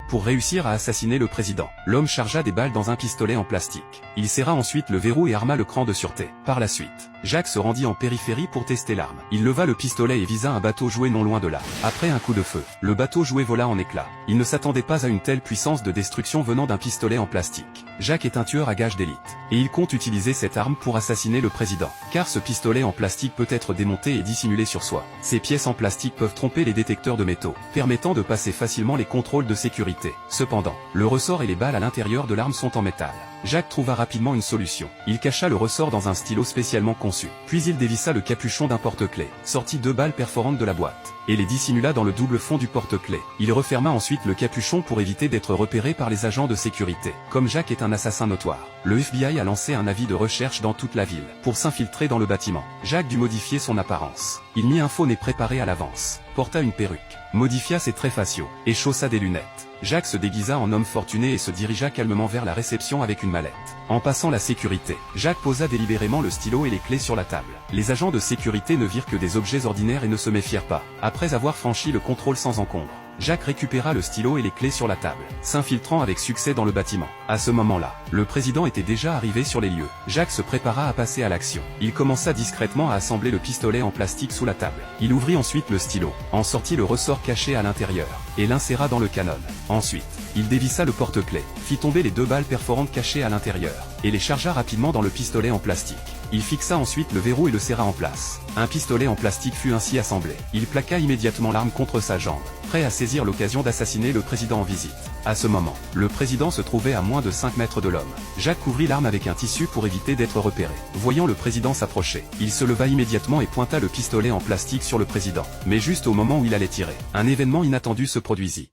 pour réussir à assassiner le président. L'homme chargea des balles dans un pistolet en plastique. Il serra ensuite le verrou et arma le cran de sûreté. Par la suite, Jacques se rendit en périphérie pour tester l'arme. Il leva le pistolet et visa un bateau jouet non loin de là. Après un coup de feu, le bateau jouet vola en éclats. Il ne s'attendait pas à une telle puissance de destruction venant d'un pistolet en plastique. Jacques est un tueur à gages d'élite, et il compte utiliser cette arme pour assassiner le président, car ce pistolet en plastique peut être démonté et dissimulé sur soi. Ces pièces en plastique peuvent tromper les détecteurs de métaux, permettant de passer facilement les contrôles de sécurité. Cependant, le ressort et les balles à l'intérieur de l'arme sont en métal. Jacques trouva rapidement une solution. Il cacha le ressort dans un stylo spécialement conçu. Puis il dévissa le capuchon d'un porte-clés, sortit 2 balles perforantes de la boîte, et les dissimula dans le double fond du porte-clés. Il referma ensuite le capuchon pour éviter d'être repéré par les agents de sécurité. Comme Jacques est un assassin notoire, le FBI a lancé un avis de recherche dans toute la ville, pour s'infiltrer dans le bâtiment. Jacques dut modifier son apparence. Il mit un faux nez préparé à l'avance, porta une perruque, modifia ses traits faciaux, et chaussa des lunettes. Jacques se déguisa en homme fortuné et se dirigea calmement vers la réception avec une mallette. En passant la sécurité, Jacques posa délibérément le stylo et les clés sur la table. Les agents de sécurité ne virent que des objets ordinaires et ne se méfièrent pas. Après avoir franchi le contrôle sans encombre, Jacques récupéra le stylo et les clés sur la table, s'infiltrant avec succès dans le bâtiment. À ce moment-là, le président était déjà arrivé sur les lieux. Jacques se prépara à passer à l'action. Il commença discrètement à assembler le pistolet en plastique sous la table. Il ouvrit ensuite le stylo, en sortit le ressort caché à l'intérieur, et l'inséra dans le canon. Ensuite, il dévissa le porte-clés, fit tomber les 2 balles perforantes cachées à l'intérieur, et les chargea rapidement dans le pistolet en plastique. Il fixa ensuite le verrou et le serra en place. Un pistolet en plastique fut ainsi assemblé. Il plaqua immédiatement l'arme contre sa jambe, prêt à saisir l'occasion d'assassiner le président en visite. À ce moment, le président se trouvait à moins de 5 mètres de l'homme. Jacques couvrit l'arme avec un tissu pour éviter d'être repéré. Voyant le président s'approcher, il se leva immédiatement et pointa le pistolet en plastique sur le président. Mais juste au moment où il allait tirer, un événement inattendu se produisit.